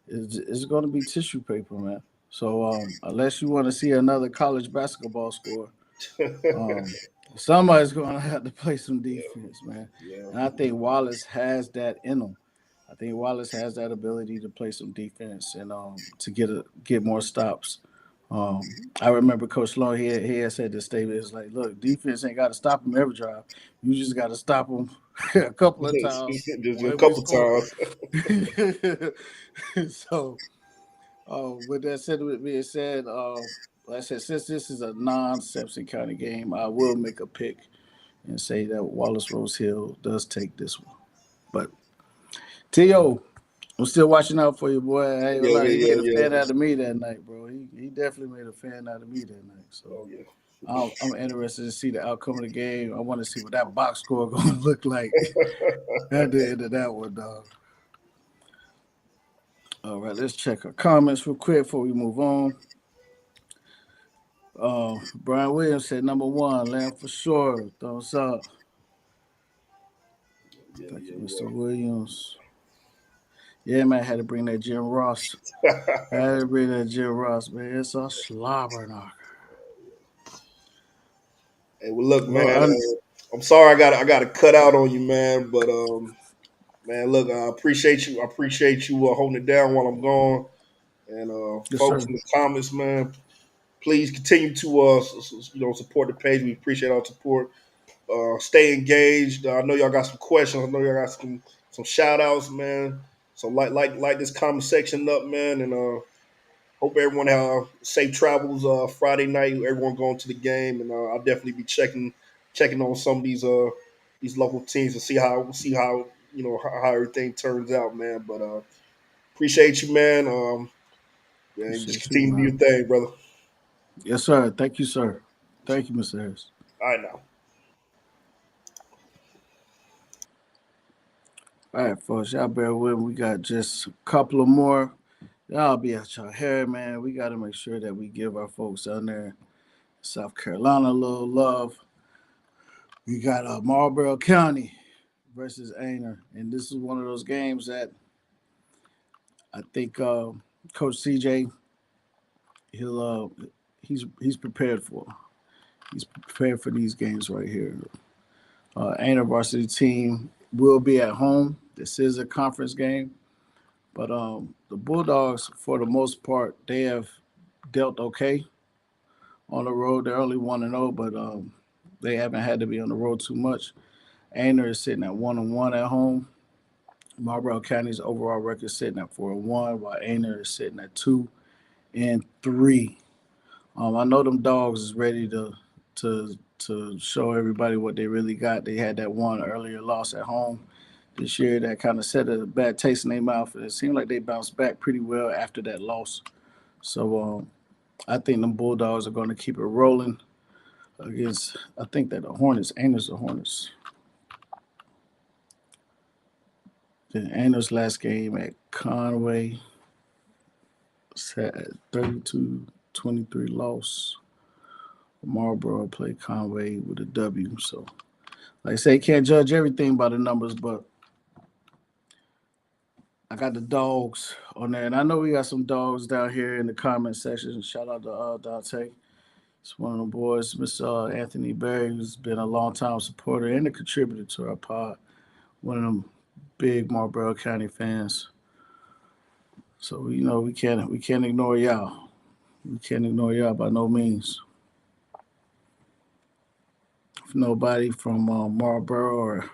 Speaker 2: it's going to be tissue paper, man. So unless you want to see another college basketball score, um, somebody's going to have to play some defense, man.
Speaker 3: Yeah.
Speaker 2: And I think Wallace has that in him. I think Wallace has that ability to play some defense and to get more stops. I remember Coach Sloan. He had said this statement. It's like, look, defense ain't got to stop him every drive. You just got to stop him a couple of times
Speaker 3: Just a
Speaker 2: when we
Speaker 3: couple
Speaker 2: score.
Speaker 3: times.
Speaker 2: So, with that said, with being said, like I said, since this is a non-Simpson County game, I will make a pick and say that Wallace Rose Hill does take this one. But T.O., I'm still watching out for you, boy. I ain't gonna
Speaker 3: Yeah,
Speaker 2: lie. He
Speaker 3: yeah,
Speaker 2: made a
Speaker 3: yeah,
Speaker 2: fan
Speaker 3: yeah.
Speaker 2: out of me that night, bro. He definitely made a fan out of me that night. So
Speaker 3: Oh yeah.
Speaker 2: I'm interested to see the outcome of the game. I want to see what that box score going to look like at the end of that one, dog. All right, let's check our comments real quick before we move on. Brian Williams said number one, land for sure. Thumbs up.
Speaker 3: Yeah,
Speaker 2: Thank you, Mr.
Speaker 3: yeah,
Speaker 2: Williams. Yeah, man, had to bring that Jim Ross.
Speaker 3: yeah.
Speaker 2: Had to bring that Jim Ross, man. It's a slobber knocker.
Speaker 3: Hey, well, look,
Speaker 2: Well,
Speaker 3: man. I'm sorry I got to cut out on you, man. But man, look, I appreciate you. I appreciate you holding it down while I'm gone. And
Speaker 2: yes,
Speaker 3: folks
Speaker 2: sir.
Speaker 3: in the comments, man, please continue to support the page. We appreciate our support. Stay engaged. I know y'all got some questions. I know y'all got some shout outs, man. So like this comment section up, man, and hope everyone have safe travels Friday night. Everyone going to the game, and I'll definitely be checking on some of these local teams to see how how everything turns out, man. But appreciate you, man. And just
Speaker 2: Appreciate you,
Speaker 3: continue to do
Speaker 2: man.
Speaker 3: your thing, brother.
Speaker 2: Yes, sir. Thank you, sir. Thank you, Mr. Harris.
Speaker 3: All right now.
Speaker 2: All right, folks. Y'all bear with me. We got just a couple of more. Y'all be at your hair, man. We got to make sure that we give our folks down there in South Carolina a little love. We got Marlboro County versus Ainer, and this is one of those games that I think Coach CJ he'll he's prepared for. He's prepared for these games right here. Ainer varsity team will be at home. This is a conference game, but the Bulldogs, for the most part, they have dealt okay on the road. They're only 1-0, but they haven't had to be on the road too much. Ainer is sitting at 1-1 at home. Marlboro County's overall record is sitting at 4-1, while Ainer is sitting at 2-3. I know them dogs is ready to show everybody what they really got. They had that one earlier loss at home this year that kind of set a bad taste in their mouth. It seemed like they bounced back pretty well after that loss. So I think the Bulldogs are going to keep it rolling against. I think that the Hornets, Anders the Hornets. The Anders last game at Conway sat at 32-23 loss. Marlboro played Conway with a W. So, like I say, can't judge everything by the numbers, but I got the dogs on there. And I know we got some dogs down here in the comment section. Shout out to Dante. It's one of the boys, Mr. Anthony Berry, who's been a long time supporter and a contributor to our pod. One of them big Marlboro County fans. So we can't ignore y'all. We can't ignore y'all by no means. If nobody from Marlboro or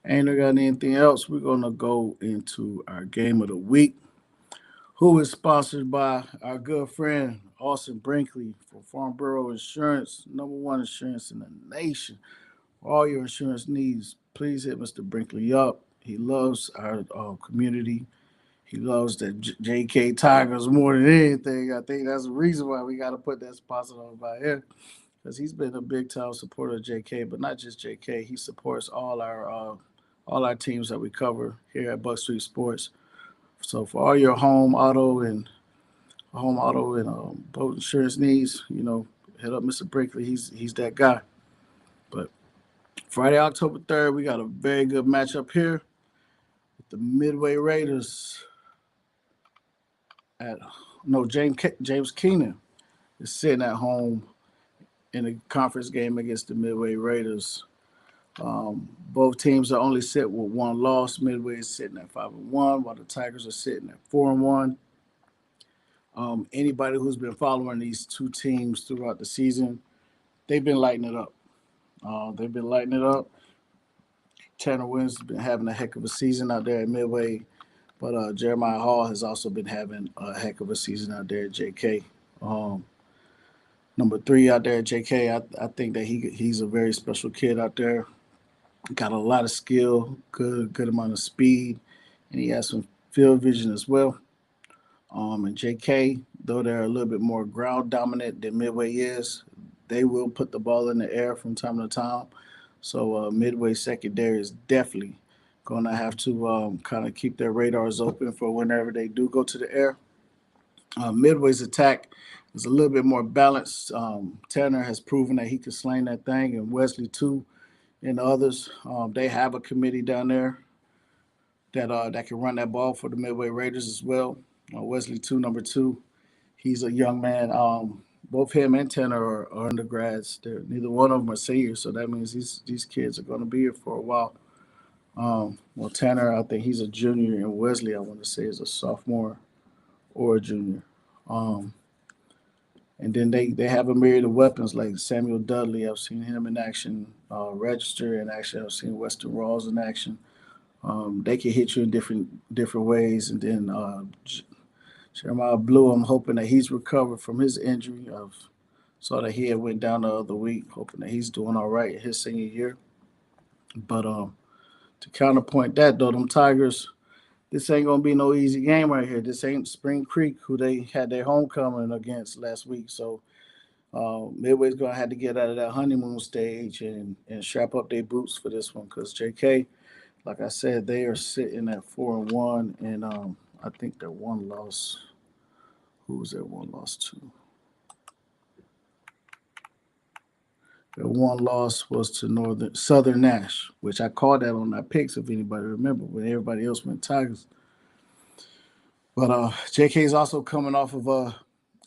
Speaker 2: ain't got anything else, we're gonna go into our game of the week, who is sponsored by our good friend Austin Brinkley from Farnborough Insurance, number one insurance in the nation. For all your insurance needs, please hit Mr. Brinkley up. He loves our community. He loves the JK Tigers more than anything. I think that's the reason why we got to put that sponsor on by here, because he's been a big time supporter of JK, but not just JK. He supports all our teams that we cover here at Buck Street Sports. So for all your home auto and boat insurance needs, hit up Mr. Brinkley. He's that guy. But Friday, October 3rd, we got a very good matchup here with the Midway Raiders at no James Kenan is sitting at home in a conference game against the Midway Raiders. Both teams are only sit with one loss. Midway is sitting at 5-1, while the Tigers are sitting at 4-1. Anybody who's been following these two teams throughout the season, they've been lighting it up. They've been lighting it up. Tanner Williams has been having a heck of a season out there at Midway, but Jeremiah Hall has also been having a heck of a season out there at JK. Number 3 out there at JK, I think that he's a very special kid out there. Got a lot of skill, good amount of speed, and he has some field vision as well. And JK, though they're a little bit more ground dominant than Midway is, they will put the ball in the air from time to time. So Midway secondary is definitely going to have to kind of keep their radars open for whenever they do go to the air. Midway's attack is a little bit more balanced. Tanner has proven that he can sling that thing, and Wesley too, and others. They have a committee down there that can run that ball for the Midway Raiders as well. Wesley too, number 2. He's a young man. Both him and Tanner are undergrads. Neither one of them are seniors, so that means these kids are going to be here for a while. Well, Tanner, I think he's a junior, and Wesley, I want to say, is a sophomore or a junior. Um, and then they have a myriad of weapons like Samuel Dudley. I've seen him in action. Register in action. I've seen Weston Rawls in action. They can hit you in different ways. And then Jeremiah Blue, I'm hoping that he's recovered from his injury. I saw that he had went down the other week, hoping that he's doing all right in his senior year. But to counterpoint that, though, them Tigers, this ain't gonna be no easy game right here. This ain't Spring Creek, who they had their homecoming against last week. So Midway's gonna have to get out of that honeymoon stage and strap up their boots for this one, because JK, like I said, they are sitting at 4-1, and I think their one loss. Who was their one loss to? The one loss was to Northern Southern Nash, which I called that on my picks. If anybody remember, when everybody else went Tigers. But JK is also coming off of a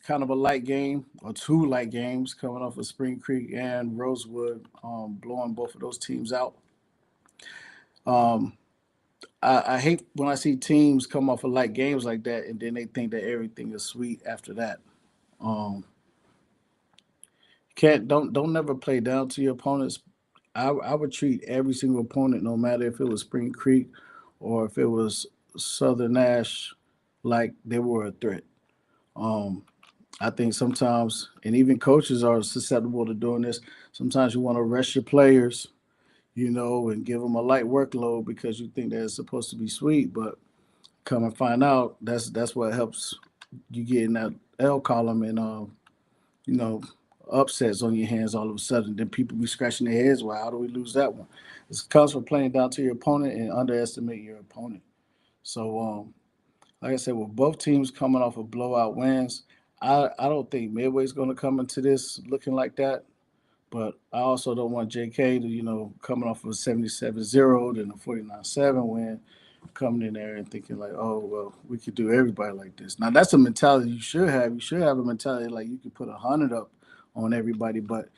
Speaker 2: kind of a light game or two light games, coming off of Spring Creek and Rosewood, blowing both of those teams out. Um, I hate when I see teams come off of light games like that, and then they think that everything is sweet after that. Um, can't don't never play down to your opponents. I would treat every single opponent, no matter if it was Spring Creek or if it was Southern Nash, like they were a threat. Um, I think sometimes, and even coaches are susceptible to doing this. Sometimes you want to rest your players, and give them a light workload because you think that it's supposed to be sweet. But come and find out, that's what helps you get in that L column and you know upsets on your hands all of a sudden. Then people be scratching their heads. Well, how do we lose that one? It comes from playing down to your opponent and underestimating your opponent. So like I said, with both teams coming off of blowout wins, I don't think Midway's going to come into this looking like that. But I also don't want JK to, coming off of a 77-0, then a 49-7 win, coming in there and thinking like, oh, well, we could do everybody like this. Now, that's a mentality you should have. You should have a mentality like you could put 100 up on everybody, but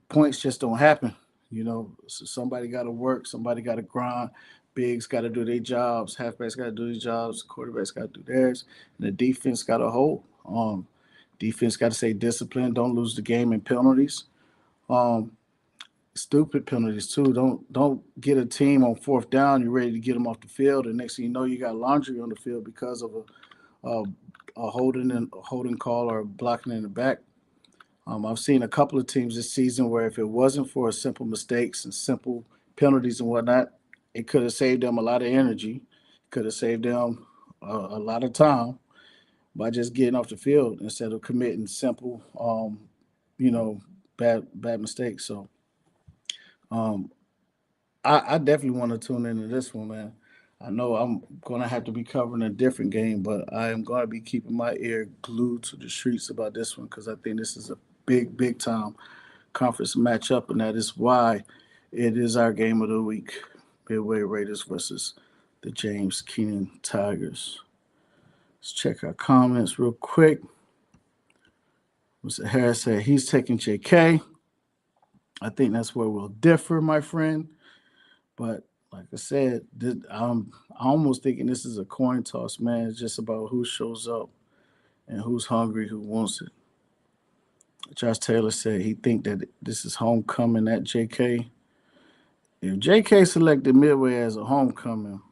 Speaker 2: points just don't happen. So somebody got to work, somebody got to grind. Bigs got to do their jobs, halfbacks got to do their jobs, quarterbacks got to do theirs, and the defense got to hold. Defense got to stay disciplined, don't lose the game in penalties. Um, Stupid penalties too. Don't get a team on fourth down. You're ready to get them off the field, and next thing you know, you got laundry on the field because of a, a holding call or blocking in the back. I've seen a couple of teams this season where if it wasn't for simple mistakes and simple penalties and whatnot, it could have saved them a lot of energy, could have saved them a lot of time by just getting off the field instead of committing simple, you know, bad mistakes. So um, I definitely want to tune into this one, man. I know I'm going to have to be covering a different game, but I am going to be keeping my ear glued to the streets about this one because I think this is a big time conference matchup, and that is why it is our game of the week. Midway Raiders versus the James Kenan Tigers. Let's check our comments real quick. Mr. Harris said he's taking JK. I think that's where we'll differ, my friend. But like I said, I'm almost thinking this is a coin toss, man. It's just about who shows up and who's hungry, who wants it. Josh Taylor said he think that this is homecoming at JK. If JK selected Midway as a homecoming,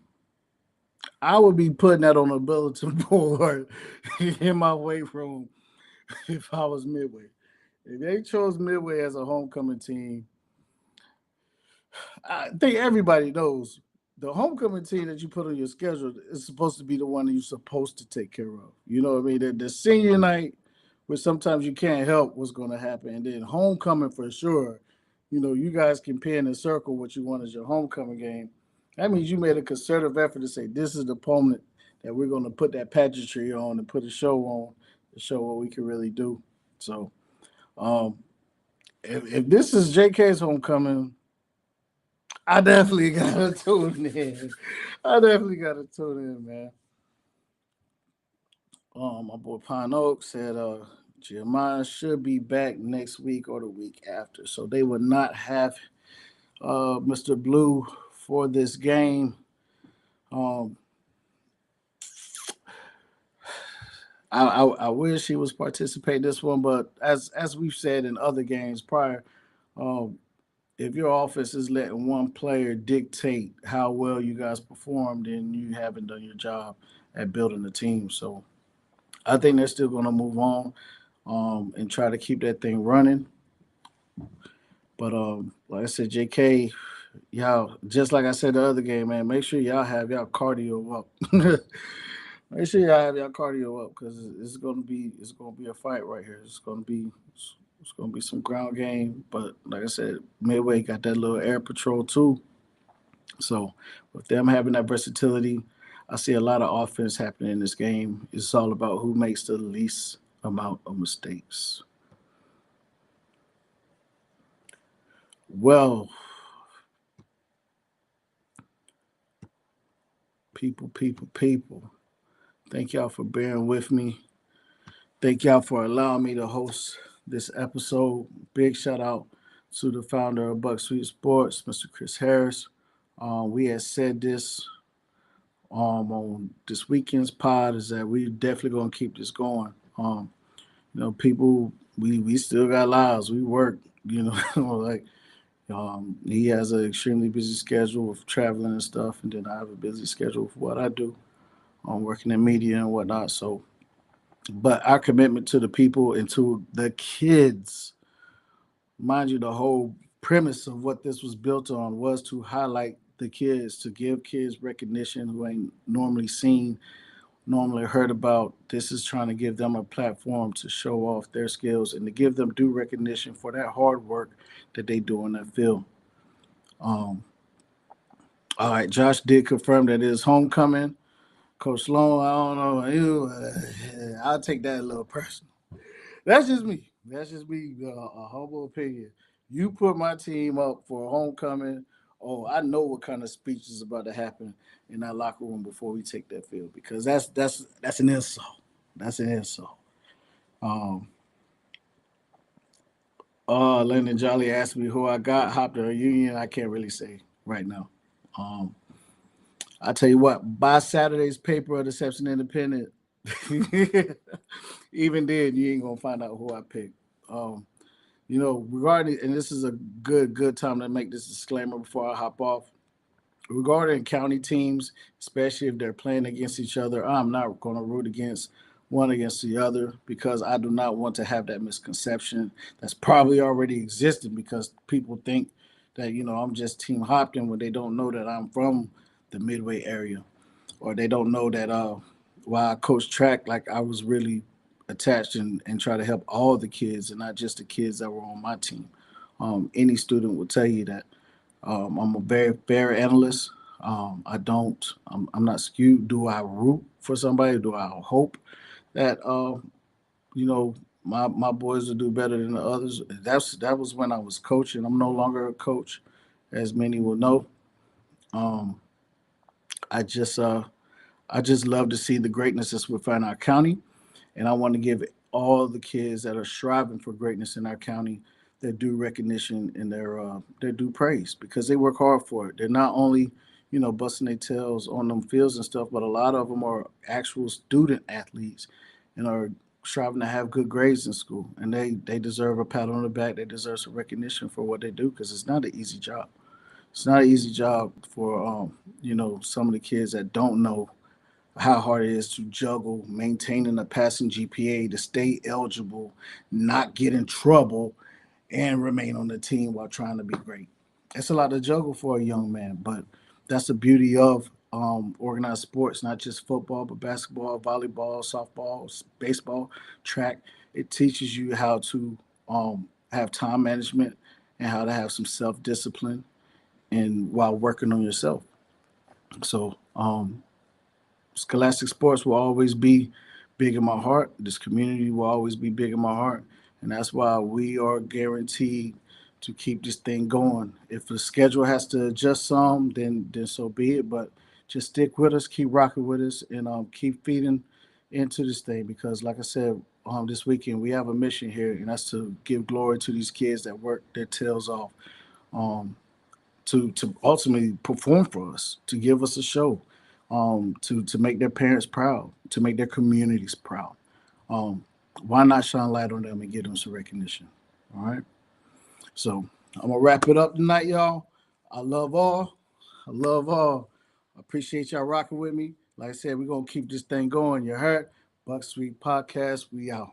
Speaker 2: I would be putting that on a bulletin board in my weight room if I was Midway. If they chose Midway as a homecoming team, I think everybody knows the homecoming team that you put on your schedule is supposed to be the one that you're supposed to take care of. You know what I mean? The senior night, where sometimes you can't help what's going to happen, and then homecoming for sure. You guys can pin and circle what you want as your homecoming game. That means you made a concerted effort to say this is the opponent that we're going to put that pageantry on and put a show on to show what we can really do. So, um, if this is JK's homecoming, I definitely gotta tune in. I definitely gotta tune in, man. My boy Pine Oak said Jeremiah should be back next week or the week after. So they would not have Mr. Blue for this game. Um, I wish he was participating this one, but as we've said in other games prior, um, if your offense is letting one player dictate how well you guys perform, then you haven't done your job at building the team. So I think they're still going to move on and try to keep that thing running. But like I said, JK, y'all, just like I said the other game, man, make sure y'all have y'all cardio up. Make sure y'all have y'all cardio up because it's gonna be a fight right here. It's gonna be some ground game, but like I said, Midway got that little air patrol too. So with them having that versatility, I see a lot of offense happening in this game. It's all about who makes the least amount of mistakes. Well, people. Thank y'all for bearing with me. Thank y'all for allowing me to host this episode. Big shout out to the founder of Buck Sweet Sports, Mr. Chris Harris. We had said this on this weekend's pod is that we definitely gonna keep this going. People, we still got lives. We work. Like he has an extremely busy schedule with traveling and stuff, and then I have a busy schedule for what I do. Working in media and whatnot. So, but our commitment to the people and to the kids, mind you, the whole premise of what this was built on was to highlight the kids, to give kids recognition who ain't normally seen, normally heard about. This is trying to give them a platform to show off their skills and to give them due recognition for that hard work that they do in that field. Um, all right, Josh did confirm that it is homecoming. Coach Sloan, I don't know I'll take that a little personal. That's just me. That's just me. A humble opinion. You put my team up for homecoming. Oh, I know what kind of speech is about to happen in that locker room before we take that field because that's an insult. That's an insult. Um, Landon Jolly asked me who I got. Hopped or Union. I can't really say right now. Um, I tell you what. Buy Saturday's paper of the Deception Independent. Even then, you ain't gonna find out who I picked. Um, regarding, and this is a good time to make this disclaimer before I hop off. Regarding county teams, especially if they're playing against each other, I'm not going to root against one against the other because I do not want to have that misconception that's probably already existed because people think that I'm just Team Hopkins when they don't know that I'm from the Midway area or they don't know that while I coach track, like I was really attached and try to help all the kids and not just the kids that were on my team. Any student will tell you that I'm a very fair analyst. I don't. I'm not skewed. Do I root for somebody? Do I hope that you know my boys will do better than the others? That was when I was coaching. I'm no longer a coach, as many will know. Um, I just I just love to see the greatness that's within our county, and I want to give all the kids that are striving for greatness in our county their due recognition and their due praise because they work hard for it. They're not only busting their tails on them fields and stuff, but a lot of them are actual student athletes and are striving to have good grades in school, and they deserve a pat on the back. They deserve some recognition for what they do because it's not an easy job. It's not an easy job for some of the kids that don't know how hard it is to juggle maintaining a passing GPA to stay eligible, not get in trouble, and remain on the team while trying to be great. It's a lot to juggle for a young man, but that's the beauty of organized sports, not just football, but basketball, volleyball, softball, baseball, track. It teaches you how to have time management and how to have some self discipline and while working on yourself. So Scholastic sports will always be big in my heart. This community will always be big in my heart. And that's why we are guaranteed to keep this thing going. If the schedule has to adjust some, then so be it. But just stick with us, keep rocking with us, and keep feeding into this thing because, like I said, this weekend we have a mission here, and that's to give glory to these kids that work their tails off. Um, to ultimately perform for us, to give us a show, to make their parents proud, to make their communities proud. Um, why not shine light on them and give them some recognition? All right. So I'm gonna wrap it up tonight, y'all. I love all. I love all. I appreciate y'all rocking with me. Like I said, we're gonna keep this thing going. You heard? Buck Street Podcast. We out.